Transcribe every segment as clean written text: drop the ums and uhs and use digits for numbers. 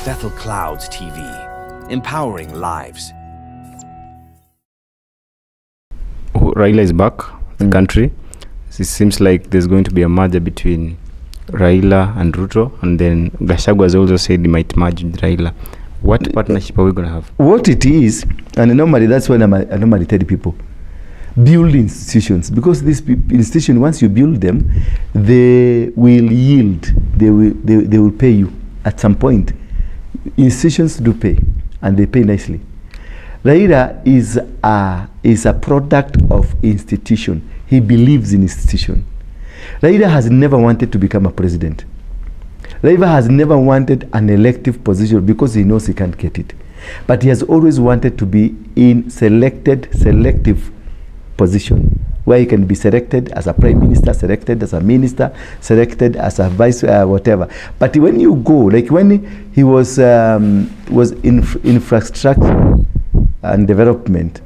Bethel Clouds TV, empowering lives. Raila is back, the country. It seems like there's going to be a merger between Raila and Ruto, and then Gachagua has also said he might merge with Raila. What partnership are we going to have? What it is, and normally that's when I normally tell people, build institutions, because these institutions, once you build them, they will yield. They will pay you at some point. Institutions do pay, and they pay nicely. Raila is a product of institution. He believes in institution. Raila has never wanted to become a president. Raila has never wanted an elective position because he knows he can't get it. But he has always wanted to be in selective position, where he can be selected as a prime minister, selected as a minister, selected as a vice, whatever. But when you go, like when he was infrastructure and development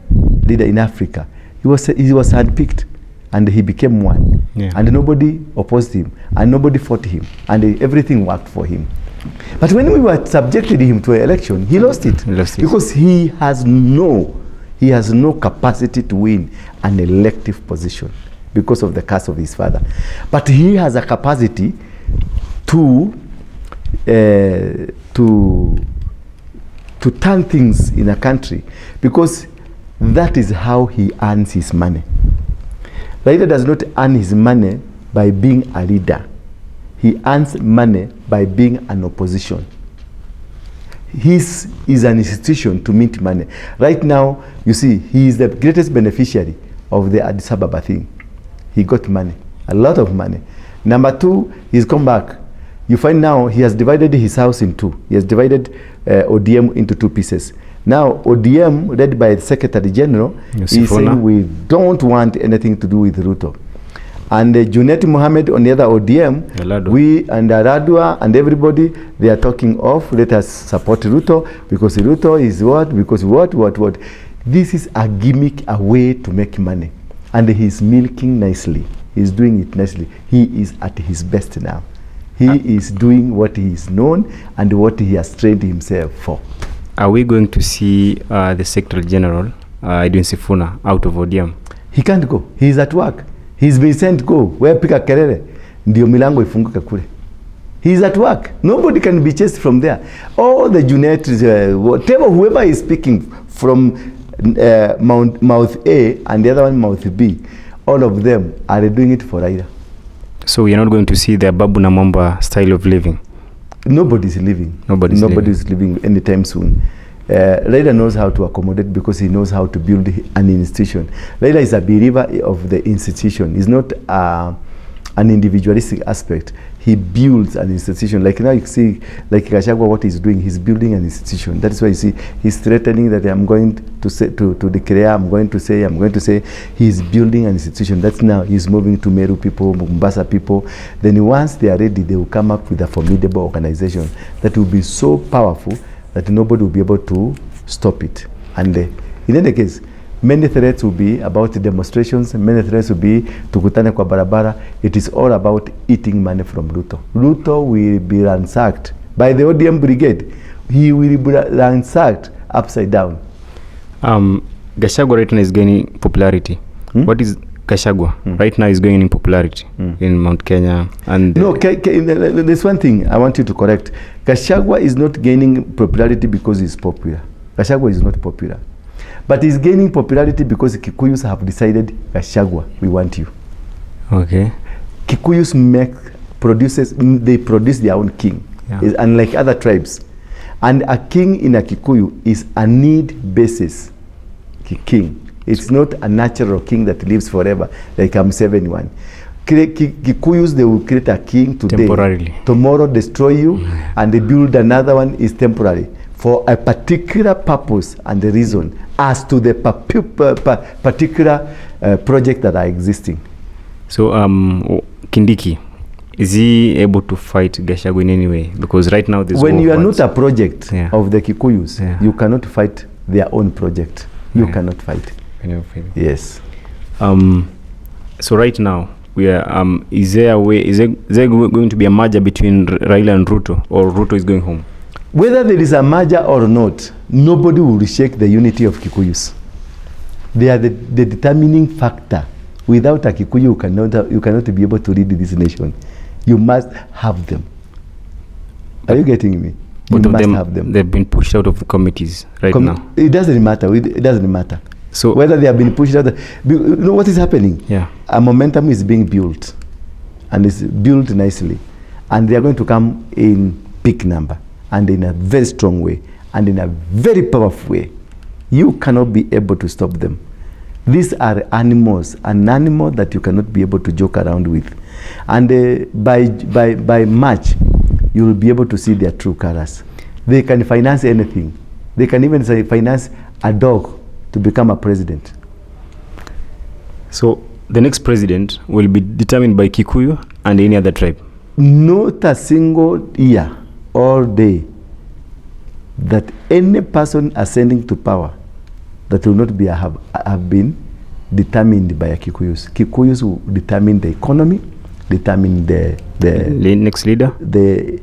leader in Africa, he was handpicked, and he became one. Yeah. And nobody opposed him, and nobody fought him, and everything worked for him. But when we were subjected him to an election, he lost it. Because he has no capacity to win an elective position because of the curse of his father. But he has a capacity to turn things in a country, because that is how he earns his money. Raila does not earn his money by being a leader. He earns money by being an opposition. His is an institution to mint money. Right now, you see, he is the greatest beneficiary of the Addis Ababa thing. He got money, a lot of money. Number two, he's come back. You find now he has divided his house in two. He has divided ODM into two pieces. Now, ODM, led by the Secretary General, is saying we don't want anything to do with Ruto. And Junet Mohammed on the other ODM, we and Aradua and everybody, they are talking of, let us support Ruto, because Ruto is what? Because what? This is a gimmick, a way to make money. And he's milking nicely. He's doing it nicely. He is at his best now. He is doing what he is known and what he has trained himself for. Are we going to see the Secretary General, Edwin Sifuna, out of ODM? He can't go. He's at work. He's been sent go. Where pika kelele, ndio milango ifunguke kule. He's at work. Nobody can be chased from there. All the Junet, whatever, whoever is speaking from mouth A and the other one mouth B, all of them are doing it for Raila. So we are not going to see the Babu Namamba style of living? Nobody's living. Nobody's living anytime soon. Raila knows how to accommodate because he knows how to build an institution. Raila is a believer of the institution. He's not an individualistic aspect. He builds an institution. Like now you see, like Gachagua, what he's doing, he's building an institution. That is why you see he's threatening that I'm going to say to declare, I'm going to say. He's building an institution. That's now he's moving to Meru people, Mombasa people. Then once they are ready, they will come up with a formidable organization that will be so powerful that nobody will be able to stop it. And in any case, many threats will be about demonstrations, many threats will be tukutane kwa barabara. It is all about eating money from Ruto. Ruto will be ransacked by the ODM brigade. He will be ransacked upside down. Gachagua right now is gaining popularity. What is Gachagua right now is gaining popularity in Mount Kenya? And no, there's one thing I want you to correct. Gachagua is not gaining popularity because he's popular. Gachagua is not popular. But he's gaining popularity because Kikuyus have decided, Gachagua, we want you. Okay. Kikuyus they produce their own king. Yeah. Unlike other tribes. And a king in a Kikuyu is a need basis king. It's not a natural king that lives forever, like I'm 71. Kikuyus, they will create a king today. Temporarily. Tomorrow destroy you, and they build another one is temporary, for a particular purpose and the reason as to the particular project that are existing. So Kindiki, is he able to fight Gachagua in any way? Because right now there's when you are not a project of the Kikuyus, you cannot fight their own project. You cannot fight. Yes. So right now we are. Is there going to be a merger between Raila and Ruto, or Ruto is going home? Whether there is a merger or not, nobody will shake the unity of Kikuyus. They are the determining factor. Without a Kikuyu, you cannot be able to lead this nation. You must have them. Are you getting me? You Both of must them, have them. they've been pushed out of the committees now. It doesn't matter. It doesn't matter. So Whether they have been pushed out. You know what is happening? yeah, A momentum is being built, and it's built nicely, and they are going to come in big number, and in a very strong way, and in a very powerful way. You cannot be able to stop them. These are animals, an animal that you cannot be able to joke around with. And by March, you will be able to see their true colors. They can finance anything. They can even finance a dog to become a president. so the next president will be determined by Kikuyu and any other tribe. Not a single year or day that any person ascending to power that will not be have been determined by a Kikuyus. Kikuyus will determine the economy, determine the Next leader. the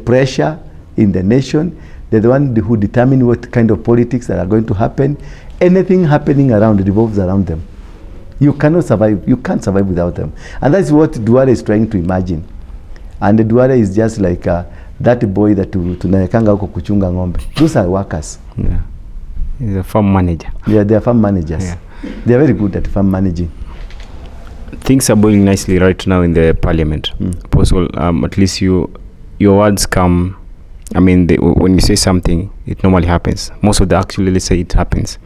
pressure in the nation. They're the one who determine what kind of politics that are going to happen. Anything happening around revolves around them. You cannot survive. You can't survive without them. And that's what Ndura is trying to imagine. And Ndura is just like that boy that tunayekanga huko kuchunga ng'ombe. Those are workers. Yeah. He's a farm manager. Yeah, they are farm managers. Yeah. They are very good at farm managing. Things are boiling nicely right now in the parliament. Apostle, at least your words come. I mean, when you say something, it normally happens. Most of the actually, let's say it happens.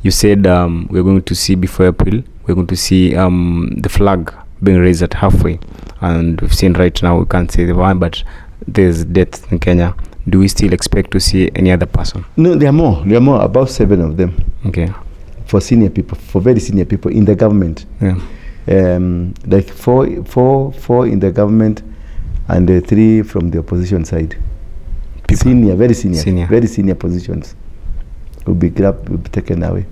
You said we're going to see before April, we're going to see the flag being raised at halfway. And we've seen right now, we can't say the one, but there's death in Kenya. Do we still expect to see any other person? No, there are more. There are more, about 7 of them. Okay. For senior people, for very senior people in the government. Yeah. Like four in the government and 3 from the opposition side. People. Senior, very senior positions will be taken away.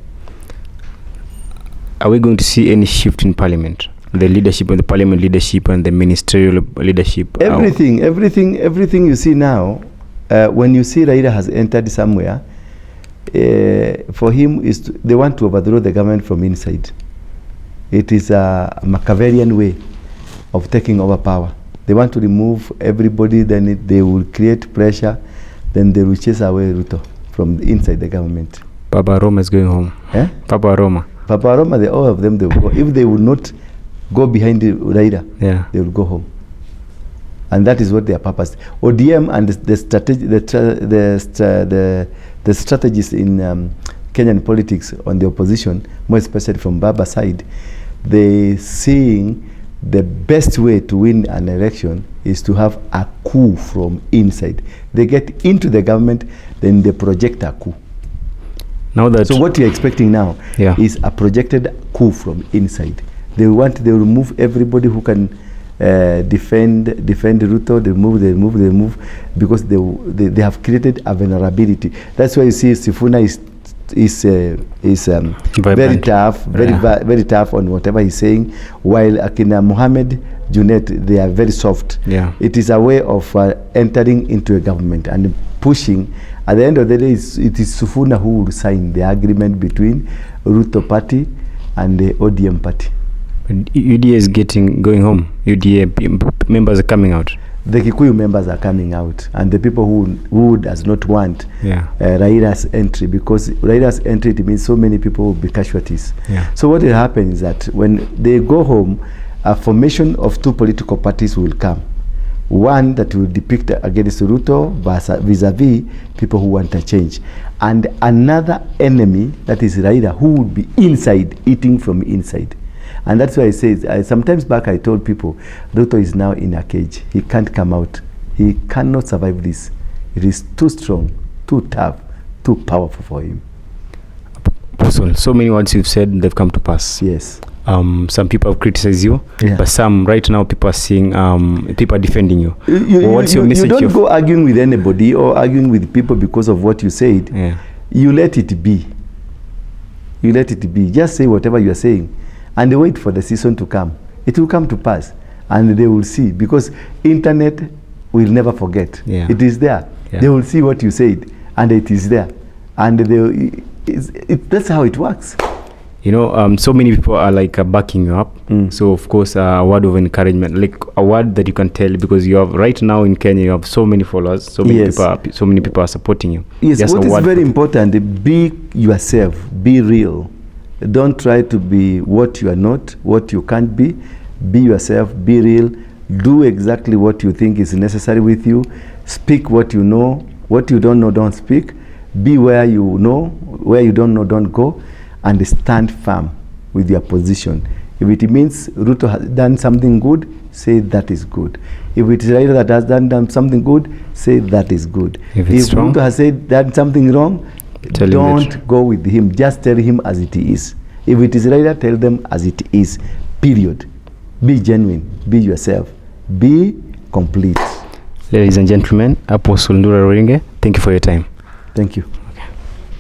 Are we going to see any shift in parliament? The leadership and the parliament leadership and the ministerial leadership? Everything you see now, when you see Raila has entered somewhere, for him they want to overthrow the government from inside. It is a Machiavellian way of taking over power. They want to remove everybody, then they will create pressure, then they will chase away Ruto from inside the government. Papa Roma is going home. Eh? Papa Roma, all of them, they will go. If they will not go behind the Raila, yeah, they will go home. And that is what their purpose. ODM and the strategies in Kenyan politics on the opposition, more especially from Baba's side, they seeing the best way to win an election is to have a coup from inside. They get into the government, then they project a coup. Now that So what you're expecting now is a projected coup from inside. They will remove everybody who can defend Ruto. They remove because they have created a vulnerability. That's why you see Sifuna is very tough, very tough on whatever he's saying, while Akina Mohammed, Junet, they are very soft. Yeah. It is a way of entering into a government and pushing. At the end of the day, it is Sifuna who will sign the agreement between Ruto party and the ODM party. UDA is going home. UDA members are coming out. The Kikuyu members are coming out, and the people who does not want Raila's entry, because Raila's entry, it means so many people will be casualties. Yeah. So what will happen is that when they go home, a formation of 2 political parties will come. One that will depict against Ruto vis-a-vis people who want a change, and another enemy that is Raila, who would be inside, eating from inside. And that's why I say, sometimes back I told people, Ruto is now in a cage. He can't come out. He cannot survive this. It is too strong, too tough, too powerful for him. Apostle, so many words you've said, they've come to pass. Yes. Some people have criticized you, but some right now people are seeing, people are defending you. What's your message? You don't go arguing with anybody or arguing with people because of what you said. Yeah. You let it be. You let it be. Just say whatever you are saying. And they wait for the season to come. It will come to pass, and they will see, because internet will never forget. Yeah. It is there. Yeah. They will see what you said, and it is there. And that's how it works. You know, so many people are like backing you up. So of course, a word of encouragement, like a word that you can tell, because you have right now in Kenya, you have so many followers, so many people are supporting you. Yes, just what is very important, be yourself, be real. Don't try to be what you are not, what you can't be. Be yourself, be real. Do exactly what you think is necessary with you. Speak what you know. What you don't know, don't speak. Be where you know. Where you don't know, don't go. And stand firm with your position. If it means Ruto has done something good, say that is good. If it is Raila that has done something good, say that is good. If Ruto has done something wrong, don't go with him. Just tell him as it is. If it is Raila, tell them as it is. Period. Be genuine. Be yourself. Be complete. Ladies and gentlemen, Apostle Ndura Waruinge, thank you for your time. Thank you.